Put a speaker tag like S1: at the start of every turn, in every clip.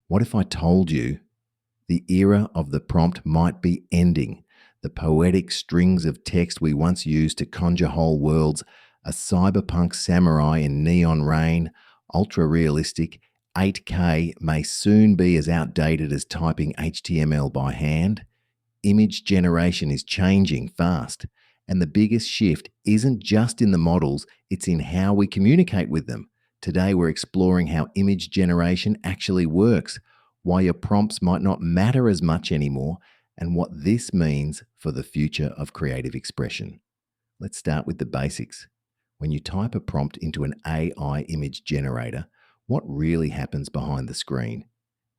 S1: What if I told you the era of the prompt might be ending? The poetic strings of text we once used to conjure whole worlds, a cyberpunk samurai in neon rain, ultra realistic, 8K may soon be as outdated as typing HTML by hand. Image generation is changing fast. And the biggest shift isn't just in the models, it's in how we communicate with them. Today, we're exploring how image generation actually works, why your prompts might not matter as much anymore, and what this means for the future of creative expression. Let's start with the basics. When you type a prompt into an AI image generator, what really happens behind the screen?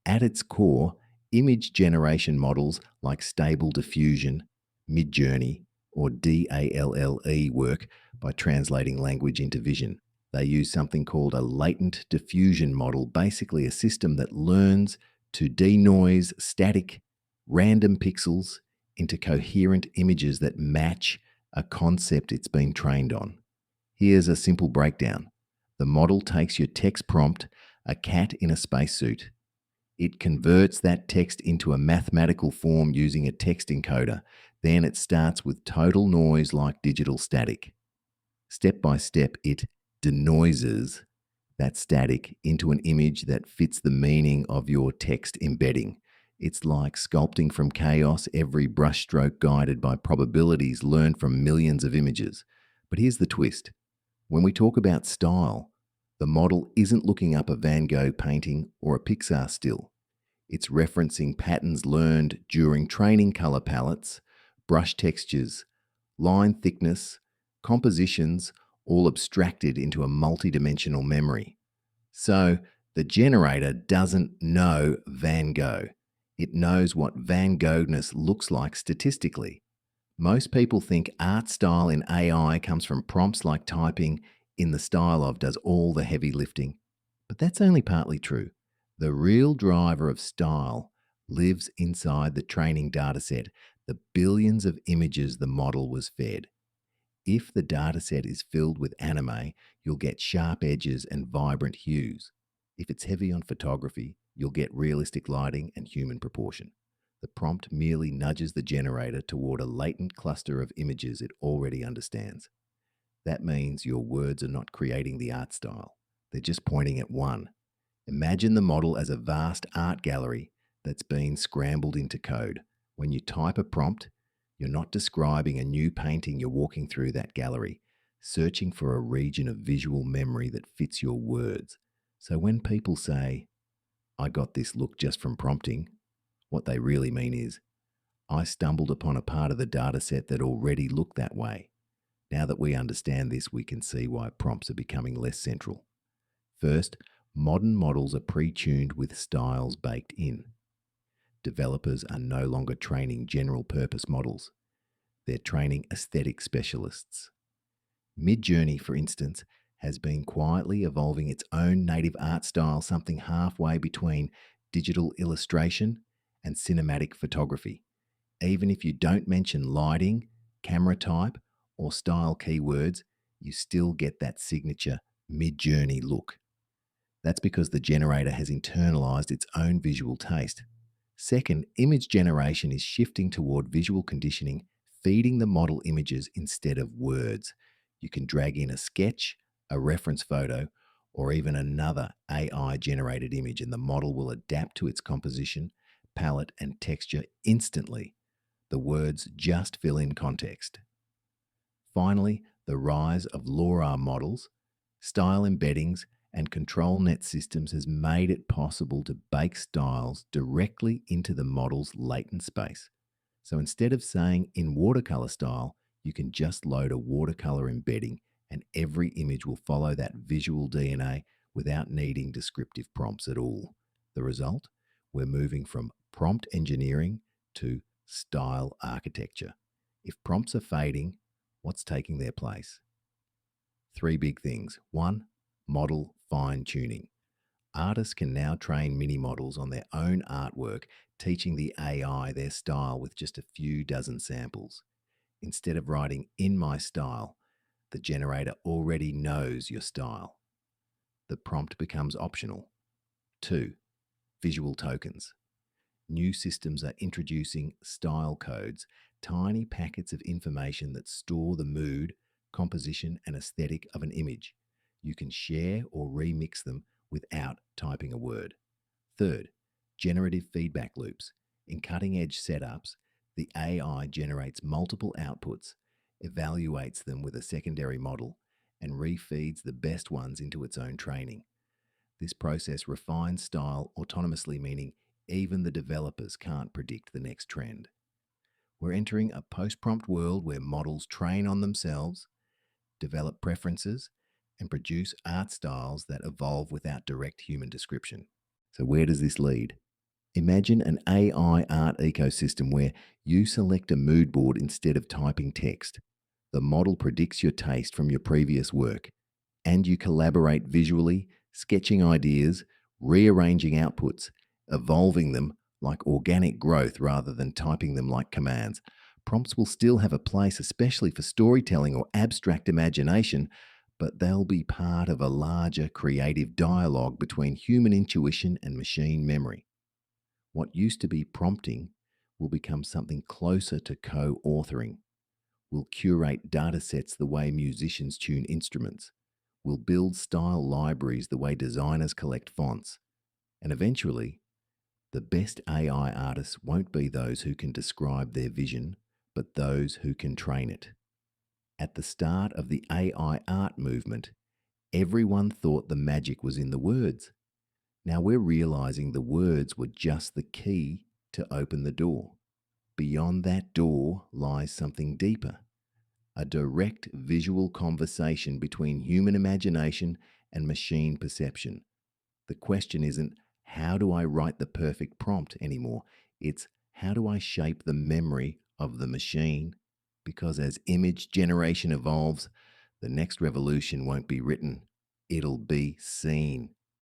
S1: At its core, image generation models like Stable Diffusion, Midjourney, or DALLE work by translating language into vision. They use something called a latent diffusion model, basically a system that learns to denoise static, random pixels into coherent images that match a concept it's been trained on. Here's a simple breakdown. The model takes your text prompt, a cat in a spacesuit. It converts that text into a mathematical form using a text encoder. Then it starts with total noise like digital static. Step by step, it denoises that static into an image that fits the meaning of your text embedding. It's like sculpting from chaos, every brushstroke guided by probabilities learned from millions of images. But here's the twist. When we talk about style, the model isn't looking up a Van Gogh painting or a Pixar still. It's referencing patterns learned during training color palettes, brush textures, line thickness, compositions, all abstracted into a multidimensional memory. So the generator doesn't know Van Gogh. It knows what Van Goghness looks like statistically. Most people think art style in AI comes from prompts like typing in the style of does all the heavy lifting. But that's only partly true. The real driver of style lives inside the training dataset, the billions of images the model was fed. If the dataset is filled with anime, you'll get sharp edges and vibrant hues. If it's heavy on photography, you'll get realistic lighting and human proportion. The prompt merely nudges the generator toward a latent cluster of images it already understands. That means your words are not creating the art style. They're just pointing at one. Imagine the model as a vast art gallery that's been scrambled into code. When you type a prompt, you're not describing a new painting, you're walking through that gallery, searching for a region of visual memory that fits your words. So when people say, I got this look just from prompting, what they really mean is, I stumbled upon a part of the dataset that already looked that way. Now that we understand this, we can see why prompts are becoming less central. First, modern models are pre-tuned with styles baked in. Developers are no longer training general purpose models. They're training aesthetic specialists. Midjourney, for instance, has been quietly evolving its own native art style, something halfway between digital illustration and cinematic photography. Even if you don't mention lighting, camera type, or style keywords, you still get that signature Midjourney look. That's because the generator has internalized its own visual taste. Second, image generation is shifting toward visual conditioning, feeding the model images instead of words. You can drag in a sketch, a reference photo, or even another AI-generated image, and the model will adapt to its composition, palette, and texture instantly. The words just fill in context. Finally, the rise of LoRa models, style embeddings, and control net systems has made it possible to bake styles directly into the model's latent space. So instead of saying in watercolor style, you can just load a watercolor embedding and every image will follow that visual DNA without needing descriptive prompts at all. The result? We're moving from prompt engineering to style architecture. If prompts are fading, what's taking their place? Three big things. One, model fine-tuning. Artists can now train mini models on their own artwork, teaching the AI their style with just a few dozen samples. Instead of writing in my style, the generator already knows your style. The prompt becomes optional. Two, visual tokens. New systems are introducing style codes, tiny packets of information that store the mood, composition, and aesthetic of an image. You can share or remix them without typing a word. Third, generative feedback loops. In cutting edge setups, the AI generates multiple outputs, evaluates them with a secondary model, and refeeds the best ones into its own training. This process refines style autonomously, meaning even the developers can't predict the next trend. We're entering a post prompt world where models train on themselves, develop preferences, and produce art styles that evolve without direct human description. So, where does this lead? Imagine an AI art ecosystem where you select a mood board instead of typing text. The model predicts your taste from your previous work, and you collaborate visually, sketching ideas, rearranging outputs, evolving them like organic growth rather than typing them like commands. Prompts will still have a place, especially for storytelling or abstract imagination, but they'll be part of a larger creative dialogue between human intuition and machine memory. What used to be prompting will become something closer to co authoring. We'll curate datasets the way musicians tune instruments. We'll build style libraries the way designers collect fonts. And eventually, the best AI artists won't be those who can describe their vision, but those who can train it. At the start of the AI art movement, everyone thought the magic was in the words. Now we're realizing the words were just the key to open the door. Beyond that door lies something deeper, a direct visual conversation between human imagination and machine perception. The question isn't, how do I write the perfect prompt anymore? It's, how do I shape the memory of the machine? Because as image generation evolves, the next revolution won't be written, it'll be seen.